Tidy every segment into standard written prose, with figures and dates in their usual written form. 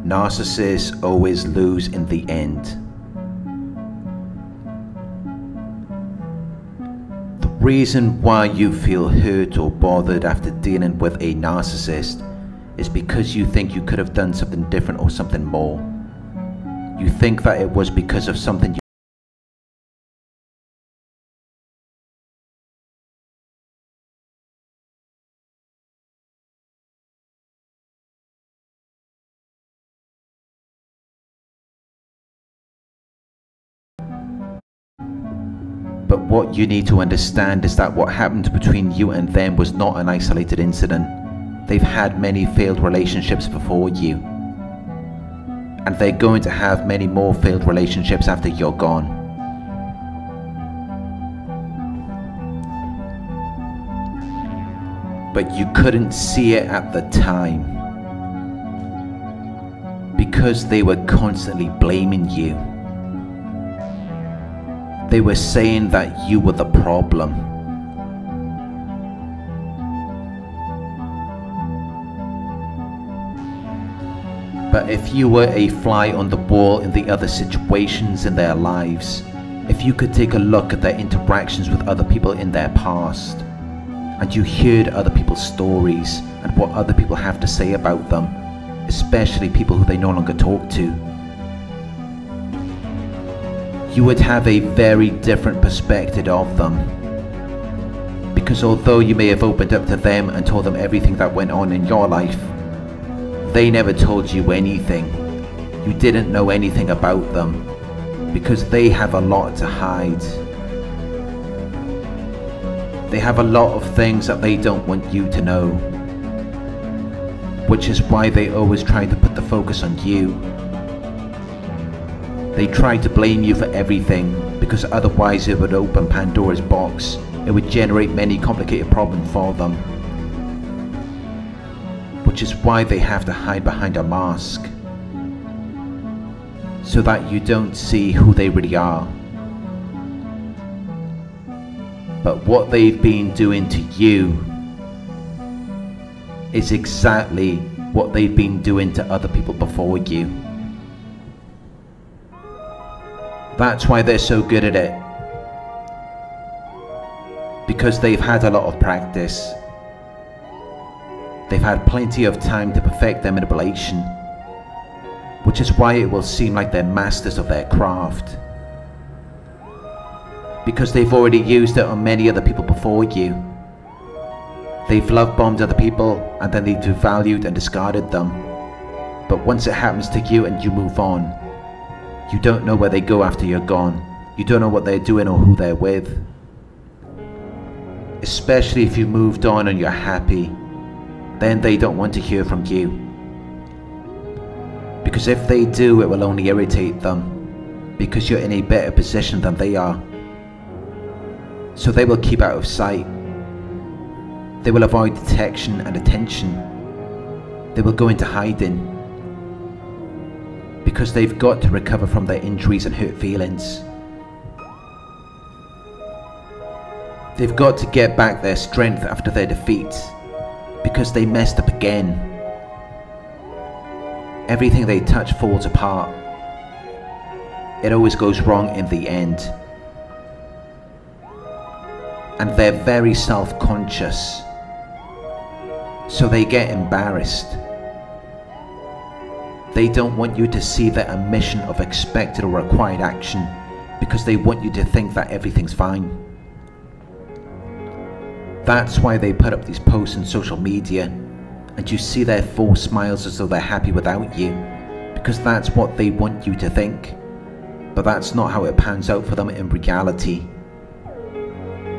Narcissists always lose in the end. The reason why you feel hurt or bothered after dealing with a narcissist is because you think you could have done something different or something more. You think that it was because of something you But what you need to understand is that what happened between you and them was not an isolated incident. They've had many failed relationships before you. And they're going to have many more failed relationships after you're gone. But you couldn't see it at the time, because they were constantly blaming you. They were saying that you were the problem. But if you were a fly on the wall in the other situations in their lives, if you could take a look at their interactions with other people in their past, and you heard other people's stories and what other people have to say about them, especially people who they no longer talk to, you would have a very different perspective of them. Because although you may have opened up to them and told them everything that went on in your life, they never told you anything. You didn't know anything about them, because they have a lot to hide. They have a lot of things that they don't want you to know, which is why they always try to put the focus on you. They try to blame you for everything, because otherwise it would open Pandora's box. It would generate many complicated problems for them. Which is why they have to hide behind a mask, so that you don't see who they really are. But what they've been doing to you is exactly what they've been doing to other people before you. That's why they're so good at it, because they've had a lot of practice. They've had plenty of time to perfect their manipulation, which is why it will seem like they're masters of their craft, because they've already used it on many other people before you. They've love bombed other people and then they've devalued and discarded them. But once it happens to you and you move on, you don't know where they go after you're gone. You don't know what they're doing or who they're with. Especially if you moved on and you're happy, then they don't want to hear from you. Because if they do, it will only irritate them, because you're in a better position than they are. So they will keep out of sight. They will avoid detection and attention. They will go into hiding, because they've got to recover from their injuries and hurt feelings. They've got to get back their strength after their defeat, because they messed up again. Everything they touch falls apart. It always goes wrong in the end. And they're very self-conscious, so they get embarrassed. They don't want you to see their omission of expected or required action, because they want you to think that everything's fine. That's why they put up these posts on social media, and you see their false smiles as though they're happy without you, because that's what they want you to think. But that's not how it pans out for them in reality,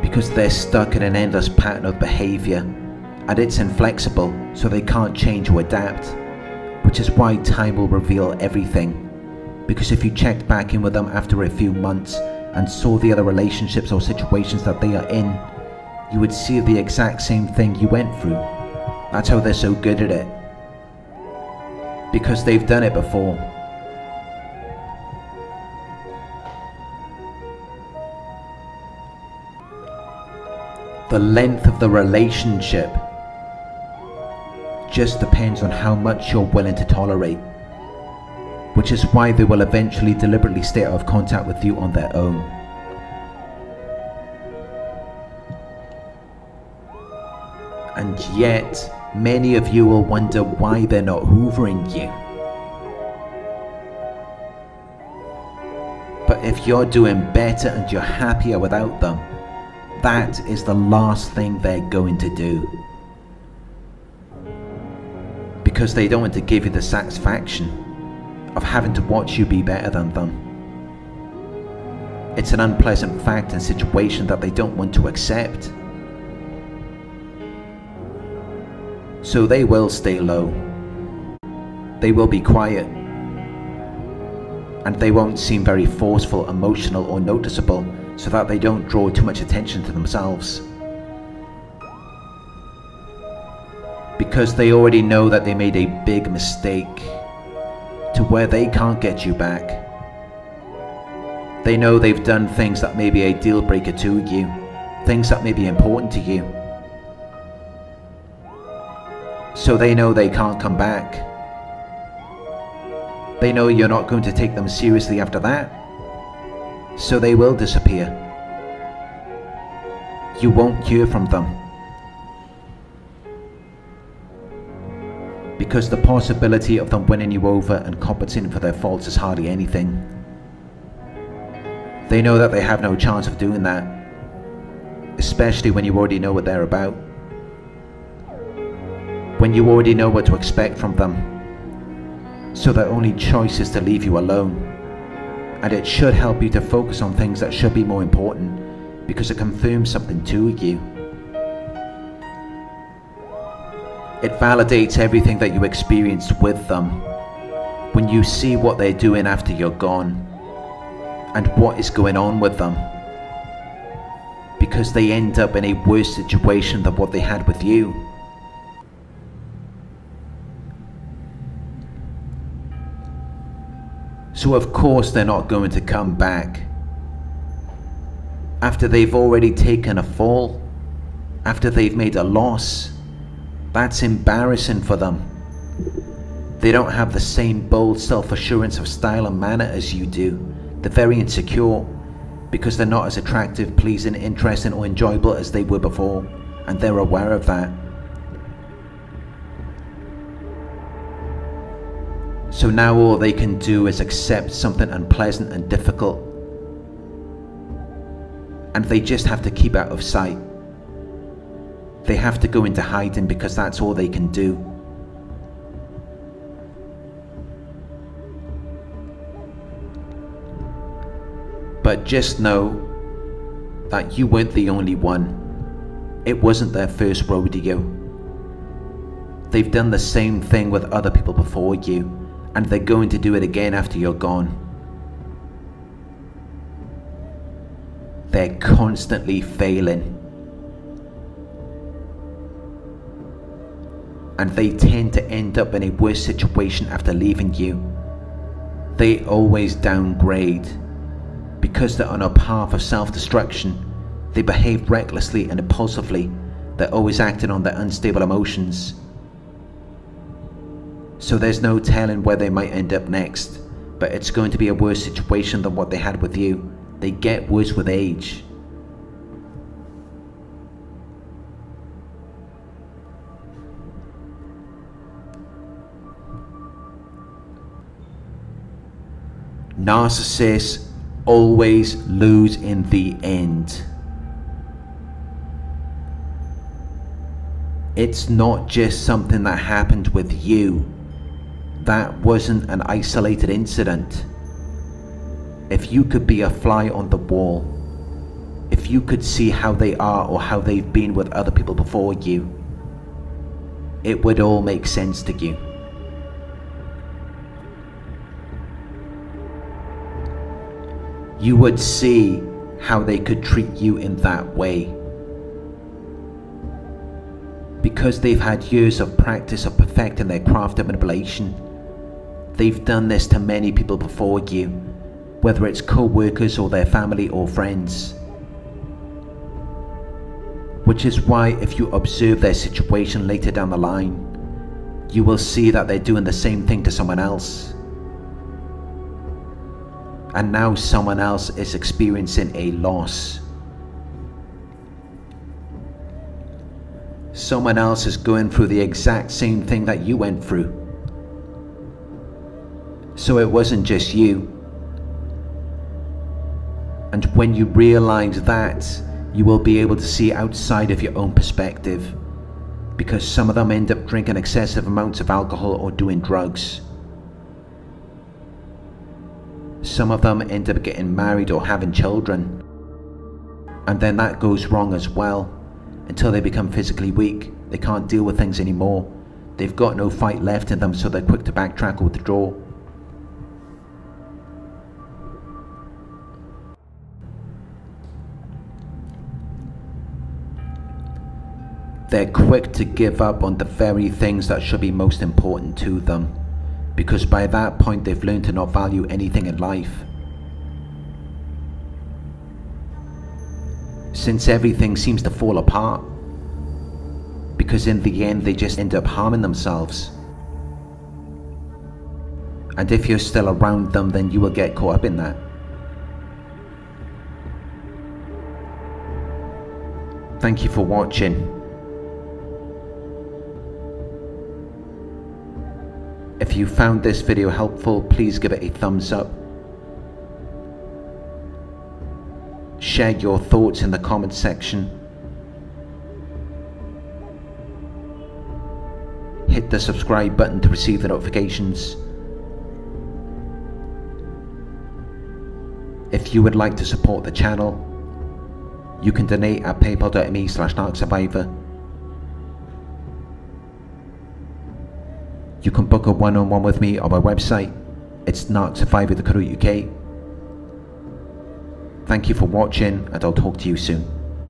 because they're stuck in an endless pattern of behavior, and it's inflexible, so they can't change or adapt. Which is why time will reveal everything. Because if you checked back in with them after a few months and saw the other relationships or situations that they are in, you would see the exact same thing you went through. That's how they're so good at it. Because they've done it before. The length of the relationship just depends on how much you're willing to tolerate. which is why they will eventually deliberately stay out of contact with you on their own. And yet, many of you will wonder why they're not hoovering you. But if you're doing better and you're happier without them, that is the last thing they're going to do. Because they don't want to give you the satisfaction of having to watch you be better than them. It's an unpleasant fact and situation that they don't want to accept. So they will stay low. They will be quiet. And they won't seem very forceful, emotional, or noticeable, so that they don't draw too much attention to themselves. Because they already know that they made a big mistake to where they can't get you back. They know they've done things that may be a deal breaker to you, things that may be important to you. So they know they can't come back. They know you're not going to take them seriously after that, so they will disappear. You won't hear from them. Because the possibility of them winning you over and compensating for their faults is hardly anything. They know that they have no chance of doing that, especially when you already know what they're about. When you already know what to expect from them. So their only choice is to leave you alone. And it should help you to focus on things that should be more important, because it confirms something to you. It validates everything that you experienced with them. When you see what they're doing after you're gone, and what is going on with them. Because they end up in a worse situation than what they had with you. So of course they're not going to come back. After they've already taken a fall, after they've made a loss, that's embarrassing for them. They don't have the same bold self-assurance of style and manner as you do. They're very insecure, because they're not as attractive, pleasing, interesting or enjoyable as they were before, and they're aware of that. So now all they can do is accept something unpleasant and difficult, and they just have to keep out of sight. They have to go into hiding because that's all they can do. But just know that you weren't the only one. It wasn't their first rodeo. They've done the same thing with other people before you, and they're going to do it again after you're gone. They're constantly failing. And they tend to end up in a worse situation after leaving you. They always downgrade. Because they're on a path of self-destruction, they behave recklessly and impulsively. They're always acting on their unstable emotions. So there's no telling where they might end up next, but it's going to be a worse situation than what they had with you. They get worse with age. Narcissists always lose in the end. It's not just something that happened with you. That wasn't an isolated incident. If you could be a fly on the wall, if you could see how they are or how they've been with other people before you, it would all make sense to you. You would see how they could treat you in that way. Because they've had years of practice of perfecting their craft of manipulation. They've done this to many people before you, whether it's co-workers or their family or friends. Which is why if you observe their situation later down the line, you will see that they're doing the same thing to someone else. and now someone else is experiencing a loss. Someone else is going through the exact same thing that you went through. So it wasn't just you. And when you realize that, you will be able to see outside of your own perspective, because some of them end up drinking excessive amounts of alcohol or doing drugs. Some of them end up getting married or having children, and then that goes wrong as well, until they become physically weak. They can't deal with things anymore. They've got no fight left in them, so they're quick to backtrack or withdraw. They're quick to give up on the very things that should be most important to them, because by that point they've learned to not value anything in life. Since everything seems to fall apart, because in the end they just end up harming themselves. And if you're still around them, then you will get caught up in that. Thank you for watching. If you found this video helpful, please give it a thumbs up. Share your thoughts in the comments section. Hit the subscribe button to receive the notifications. If you would like to support the channel, you can donate at paypal.me/narcsurvivor. You can book a one-on-one with me on my website. It's narcsurvivor.co.uk. Thank you for watching, and I'll talk to you soon.